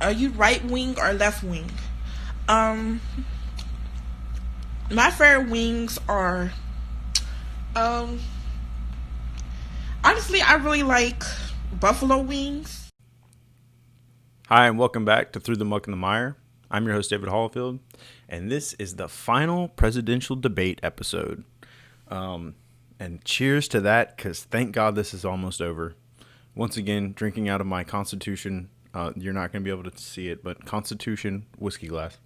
Are you right wing or left wing? Um, my favorite wings are, um, honestly, I really like buffalo wings. Hi, and welcome back to Through the Muck and the Mire. I'm your host, David Hallfield, and this is the final presidential debate episode. And cheers to that, because thank God this is almost over. Once again, drinking out of my Constitution, you're not going to be able to see it, but Constitution whiskey glass.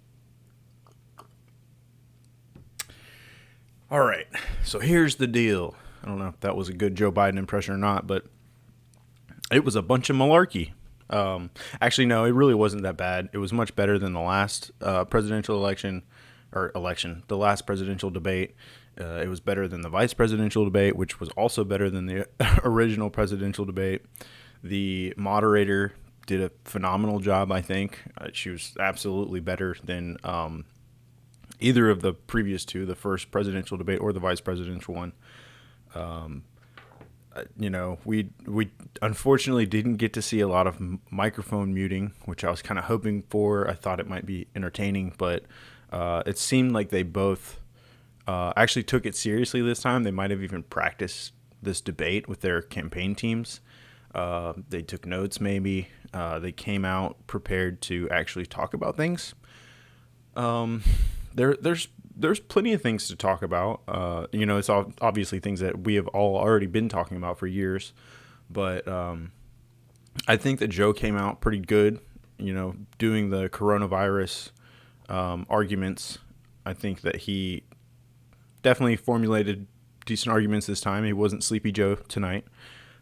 All right, so here's the deal. I don't know if that was a good Joe Biden impression or not, but it was a bunch of malarkey. Actually, no, it really wasn't that bad. It was much better than the last presidential the last presidential debate. It was better than the vice presidential debate, which was also better than the original presidential debate. The moderator did a phenomenal job, I think. She was absolutely better than either of the previous two, the first presidential debate or the vice presidential one. We unfortunately didn't get to see a lot of microphone muting, which I was kind of hoping for. I thought it might be entertaining, but it seemed like they both actually took it seriously this time. They might have even practiced this debate with their campaign teams. They took notes, maybe. They came out prepared to actually talk about things. There's plenty of things to talk about. It's obviously things that we have all already been talking about for years. But I think that Joe came out pretty good, doing the coronavirus arguments. I think that he definitely formulated decent arguments this time. He wasn't Sleepy Joe tonight.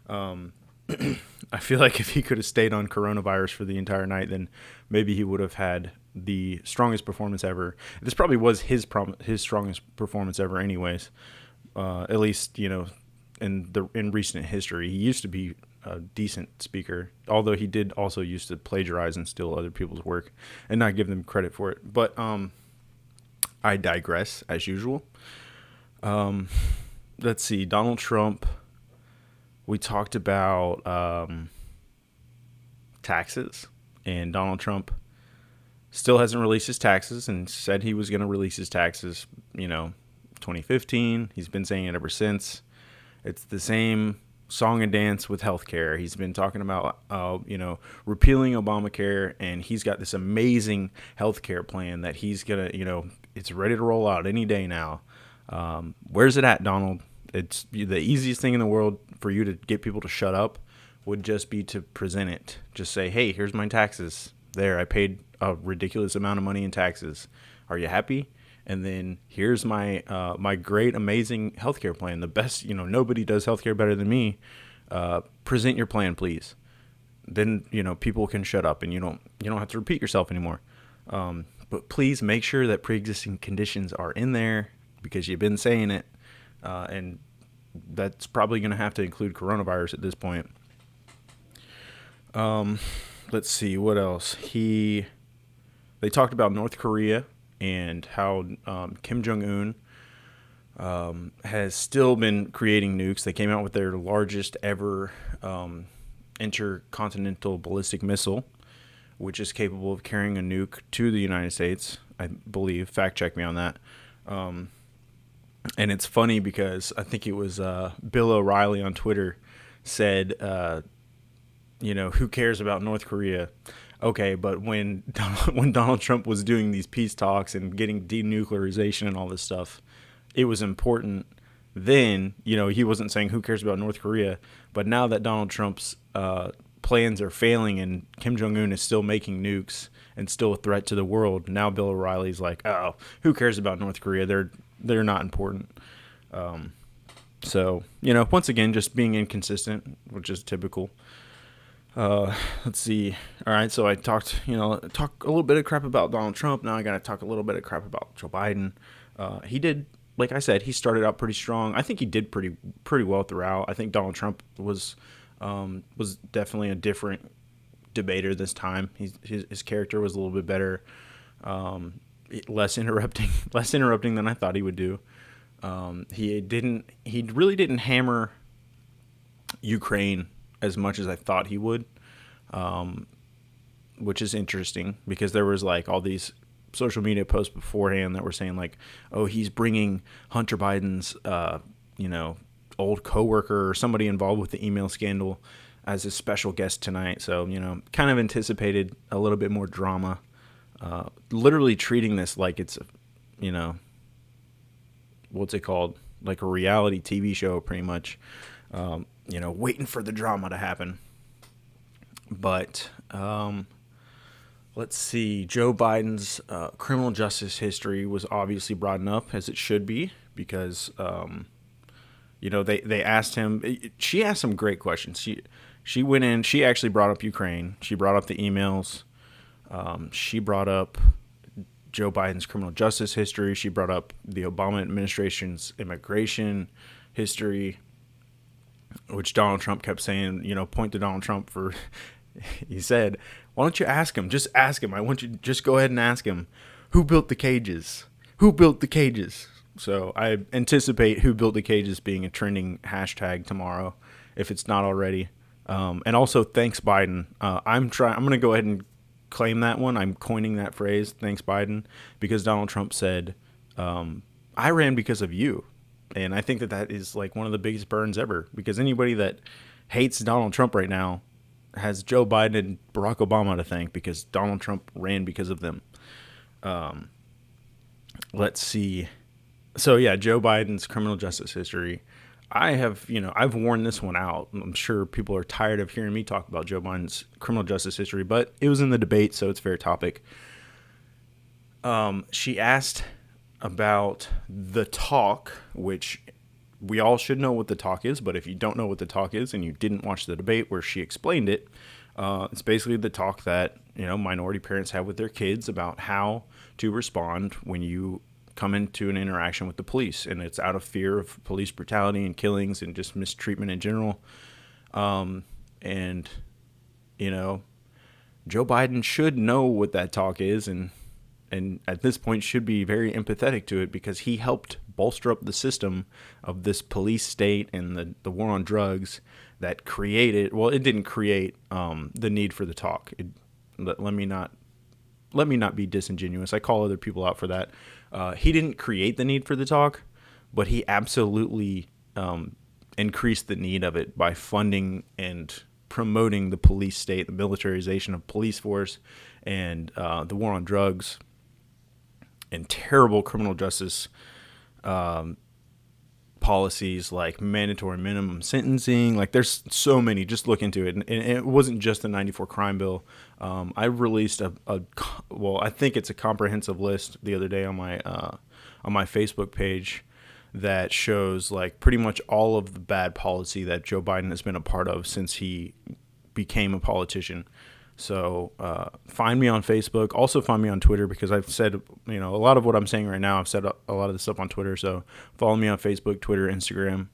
I feel like if he could have stayed on coronavirus for the entire night, then maybe he would have had the strongest performance ever. This probably was his strongest performance ever anyways. At least, in recent history. He used to be a decent speaker, although he did also used to plagiarize and steal other people's work and not give them credit for it. But I digress, as usual. Let's see, Donald Trump. We talked about taxes, and Donald Trump still hasn't released his taxes and said he was going to release his taxes, 2015. He's been saying it ever since. It's the same song and dance with healthcare. He's been talking about, repealing Obamacare, and he's got this amazing healthcare plan that he's going to, it's ready to roll out any day now. Where's it at, Donald? It's the easiest thing in the world for you to get people to shut up would just be to present it. Just say, hey, here's my taxes. There, I paid a ridiculous amount of money in taxes. Are you happy? And then here's my my great, amazing healthcare plan. The best, nobody does healthcare better than me. Present your plan, please. Then, people can shut up and you don't have to repeat yourself anymore. But please make sure that pre-existing conditions are in there because you've been saying it. And that's probably going to have to include coronavirus at this point. Let's see, what else? They talked about North Korea and how Kim Jong-un has still been creating nukes. They came out with their largest ever intercontinental ballistic missile, which is capable of carrying a nuke to the United States, I believe. Fact check me on that. And it's funny because I think it was Bill O'Reilly on Twitter said, who cares about North Korea? Okay, but when Donald Trump was doing these peace talks and getting denuclearization and all this stuff, it was important. Then, he wasn't saying who cares about North Korea. But now that Donald Trump's plans are failing and Kim Jong-un is still making nukes and still a threat to the world, now Bill O'Reilly's like, oh, who cares about North Korea? They're not important. So, once again, just being inconsistent, which is typical. Let's see. All right. So I talk a little bit of crap about Donald Trump. Now I got to talk a little bit of crap about Joe Biden. He did, like I said, he started out pretty strong. I think he did pretty well throughout. I think Donald Trump was definitely a different debater this time. His character was a little bit better. Less interrupting than I thought he would do. He really didn't hammer Ukraine as much as I thought he would. which is interesting because there was like all these social media posts beforehand that were saying like, oh, he's bringing Hunter Biden's, old coworker or somebody involved with the email scandal as a special guest tonight. So, kind of anticipated a little bit more drama, literally treating this like it's, what's it called? Like a reality TV show, pretty much, waiting for the drama to happen. But, let's see. Joe Biden's criminal justice history was obviously brought up, as it should be, because, they asked him. She asked some great questions. She went in. She actually brought up Ukraine. She brought up the emails. She brought up Joe Biden's criminal justice history. She brought up the Obama administration's immigration history, which Donald Trump kept saying, point to Donald Trump for. He said, why don't you ask him? Just ask him. I want you to just go ahead and ask him. Who built the cages? Who built the cages? So I anticipate who built the cages being a trending hashtag tomorrow, if it's not already. And also, thanks, Biden. I'm going to go ahead and claim that one. I'm coining that phrase, thanks, Biden, because Donald Trump said, I ran because of you. And I think that is like one of the biggest burns ever, because anybody that hates Donald Trump right now has Joe Biden and Barack Obama to thank, because Donald Trump ran because of them. Let's see. So yeah, Joe Biden's criminal justice history. I've worn this one out. I'm sure people are tired of hearing me talk about Joe Biden's criminal justice history, but it was in the debate, so it's fair topic. She asked about the talk, which we all should know what the talk is, but if you don't know what the talk is and you didn't watch the debate where she explained it, it's basically the talk that, minority parents have with their kids about how to respond when you come into an interaction with the police, and it's out of fear of police brutality and killings and just mistreatment in general. Joe Biden should know what that talk is, and at this point should be very empathetic to it, because he helped bolster up the system of this police state and the war on drugs that created, well, it didn't create the need for the talk. Let me not be disingenuous. I call other people out for that. He didn't create the need for the talk, but he absolutely increased the need of it by funding and promoting the police state, the militarization of police force, and the war on drugs, and terrible criminal justice policies like mandatory minimum sentencing. Like, there's so many. Just look into it. And it wasn't just the 94 crime bill. I released I think it's a comprehensive list the other day on my Facebook page that shows like pretty much all of the bad policy that Joe Biden has been a part of since he became a politician. So find me on Facebook. Also find me on Twitter, because I've said, a lot of what I'm saying right now, I've said a lot of this stuff on Twitter. So follow me on Facebook, Twitter, Instagram.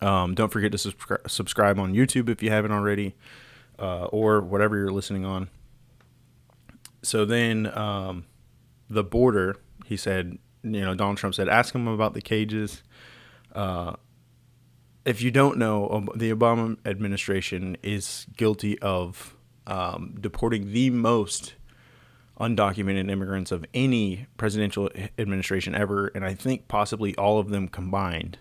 Don't forget to subscribe on YouTube if you haven't already, or whatever you're listening on. So then the border, he said, Donald Trump said, ask him about the cages. If you don't know, the Obama administration is guilty of deporting the most undocumented immigrants of any presidential administration ever, and I think possibly all of them combined.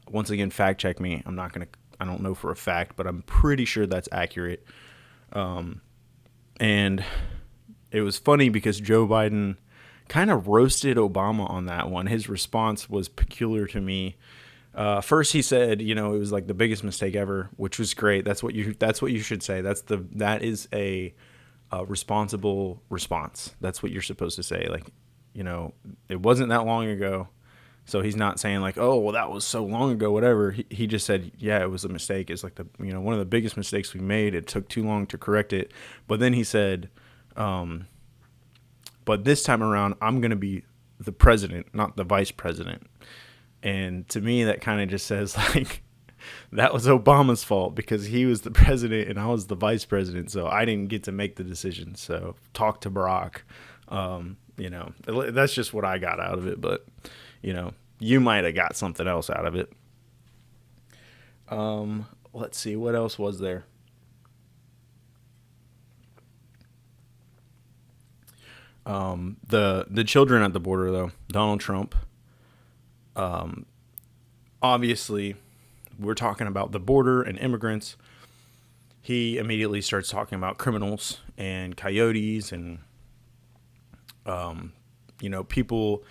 Once again, fact check me. I don't know for a fact, but I'm pretty sure that's accurate. And it was funny because Joe Biden kind of roasted Obama on that one. His response was peculiar to me. First, he said, it was like the biggest mistake ever, which was great. That's what you should say. That is a responsible response. That's what you're supposed to say. Like, it wasn't that long ago. So he's not saying like, oh, well, that was so long ago, whatever. He just said, yeah, it was a mistake. It's like one of the biggest mistakes we made. It took too long to correct it. But then he said, but this time around, I'm going to be the president, not the vice president. And to me, that kind of just says like, that was Obama's fault because he was the president and I was the vice president. So I didn't get to make the decision. So talk to Barack. That's just what I got out of it. But, you might have got something else out of it. Let's see. What else was there? The children at the border, though, Donald Trump, obviously, we're talking about the border and immigrants. He immediately starts talking about criminals and coyotes and, people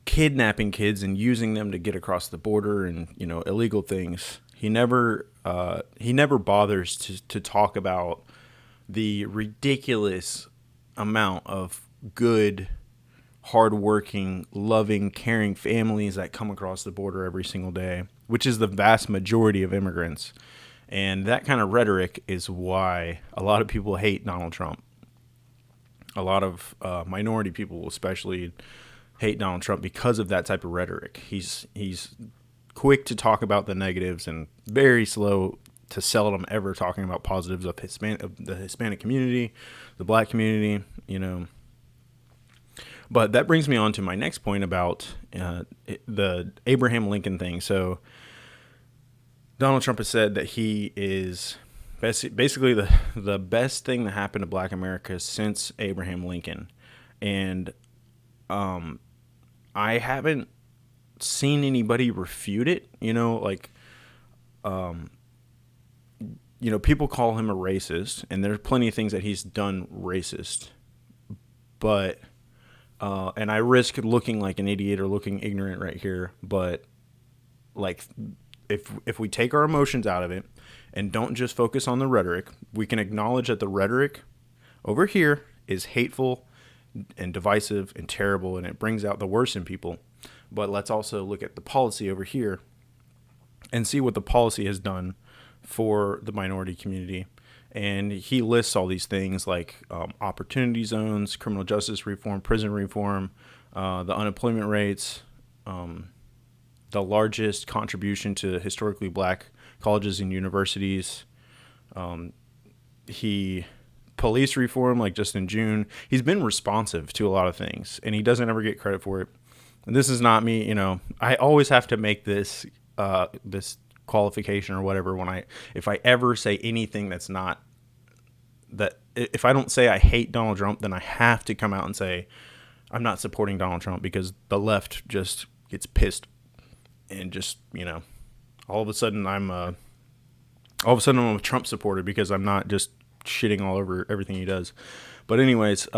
kidnapping kids and using them to get across the border and, illegal things. He never bothers to talk about the ridiculous amount of good, hardworking, loving, caring families that come across the border every single day, which is the vast majority of immigrants. And that kind of rhetoric is why a lot of people hate Donald Trump. A lot of minority people especially hate Donald Trump because of that type of rhetoric. He's quick to talk about the negatives and very slow to seldom ever talking about positives of the Hispanic community, the Black community, But that brings me on to my next point about the Abraham Lincoln thing. So Donald Trump has said that he is basically the best thing that happened to Black America since Abraham Lincoln. And I haven't seen anybody refute it, people call him a racist, and there's plenty of things that he's done racist, but and I risk looking like an idiot or looking ignorant right here, but like if we take our emotions out of it and don't just focus on the rhetoric, we can acknowledge that the rhetoric over here is hateful and divisive and terrible, and it brings out the worst in people. But let's also look at the policy over here and see what the policy has done for the minority community. And he lists all these things like opportunity zones, criminal justice reform, prison reform, the unemployment rates, the largest contribution to historically Black colleges and universities. Police reform, like just in June. He's been responsive to a lot of things, and he doesn't ever get credit for it. And this is not me, I always have to make this this qualification or whatever if I ever say anything that's not that. If I don't say I hate Donald Trump, then I have to come out and say I'm not supporting Donald Trump, because the left just gets pissed and just all of a sudden I'm a Trump supporter because I'm not just shitting all over everything he does. But anyways,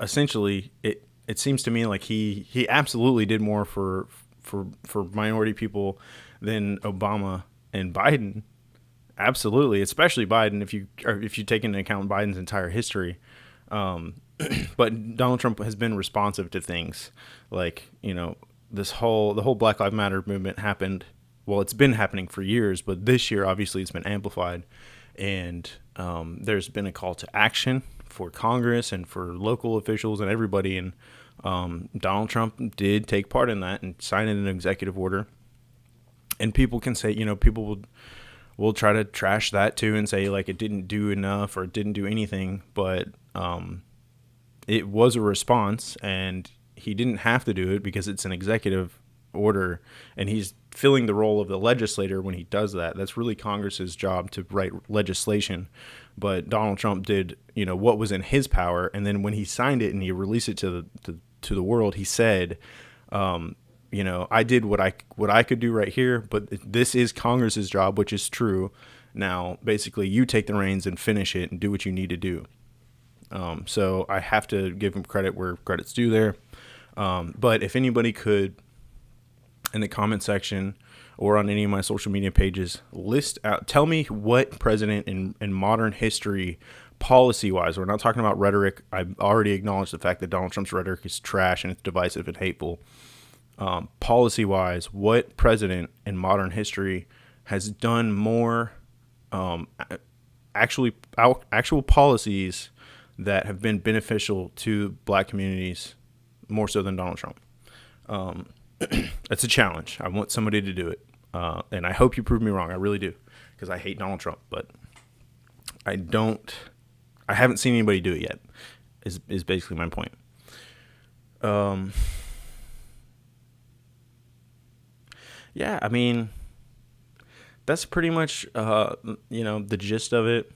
essentially it seems to me like he absolutely did more for minority people than Obama and Biden. Absolutely, especially Biden if you take into account Biden's entire history. But Donald Trump has been responsive to things like, the whole Black Lives Matter movement happened. Well, it's been happening for years, but this year, obviously, it's been amplified. And there's been a call to action for Congress and for local officials and everybody. And Donald Trump did take part in that and sign an executive order. And people can say, people will try to trash that too and say, like, it didn't do enough or it didn't do anything. But it was a response, and he didn't have to do it because it's an executive order, and he's filling the role of the legislator when he does that. That's really Congress's job, to write legislation. But Donald Trump did, what was in his power, and then when he signed it and he released it to the world, he said, I did what I could do right here, but this is Congress's job, which is true. Now, basically, you take the reins and finish it and do what you need to do. So I have to give him credit where credit's due there. But if anybody could, in the comment section or on any of my social media pages, tell me what president in modern history, policy-wise, we're not talking about rhetoric. I've already acknowledged the fact that Donald Trump's rhetoric is trash and it's divisive and hateful. Policy-wise, what president in modern history has done more actual policies that have been beneficial to Black communities more so than Donald Trump? It's a challenge. I want somebody to do it. And I hope you prove me wrong. I really do, because I hate Donald Trump, but I haven't seen anybody do it yet, is basically my point. Yeah, I mean, that's pretty much, the gist of it.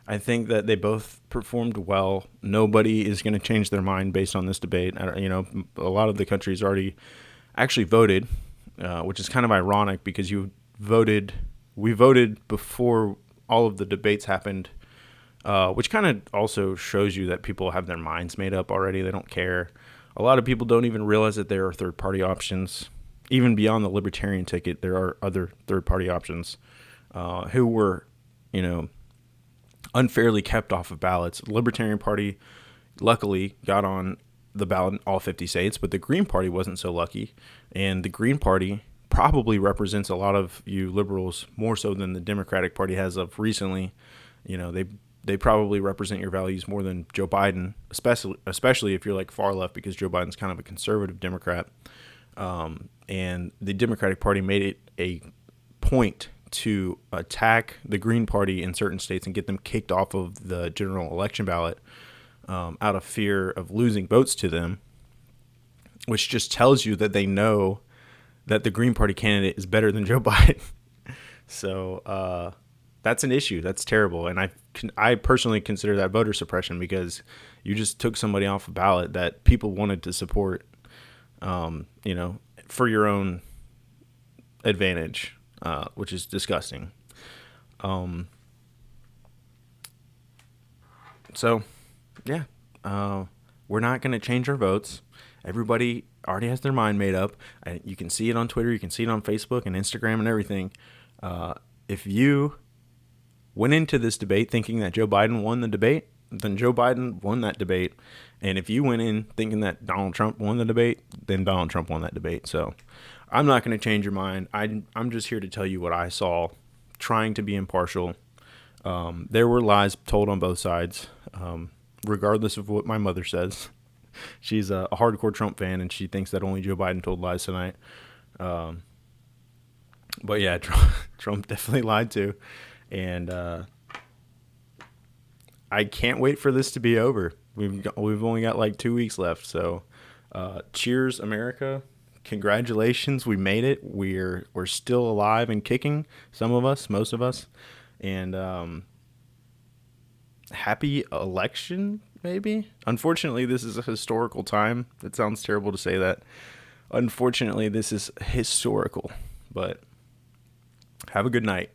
I think that they both performed well. Nobody is going to change their mind based on this debate. A lot of the countries already actually voted, which is kind of ironic because we voted before all of the debates happened, which kind of also shows you that people have their minds made up already. They don't care. A lot of people don't even realize that there are third-party options. Even beyond the Libertarian ticket, there are other third-party options who were, unfairly kept off of ballots. The Libertarian Party, luckily, got on the ballot in all 50 states, but the Green Party wasn't so lucky. And the Green Party probably represents a lot of you liberals more so than the Democratic Party has of recently. They probably represent your values more than Joe Biden, especially if you're like far left, because Joe Biden's kind of a conservative Democrat. And the Democratic Party made it a point to attack the Green Party in certain states and get them kicked off of the general election ballot out of fear of losing votes to them, which just tells you that they know that the Green Party candidate is better than Joe Biden. So that's an issue. That's terrible. And I personally consider that voter suppression, because you just took somebody off a ballot that people wanted to support, for your own advantage, which is disgusting. So, yeah, we're not going to change our votes. Everybody already has their mind made up. You can see it on Twitter. You can see it on Facebook and Instagram and everything. If you went into this debate thinking that Joe Biden won the debate, then Joe Biden won that debate. And if you went in thinking that Donald Trump won the debate, then Donald Trump won that debate. So I'm not going to change your mind. I'm just here to tell you what I saw, trying to be impartial. There were lies told on both sides, regardless of what my mother says. She's a hardcore Trump fan, and she thinks that only Joe Biden told lies tonight. But yeah, Trump definitely lied too. And I can't wait for this to be over. We've only got like 2 weeks left. So cheers, America. Congratulations. We made it. We're still alive and kicking. Some of us, most of us. And happy election, maybe. Unfortunately, this is a historical time. It sounds terrible to say that. Unfortunately, this is historical. But have a good night.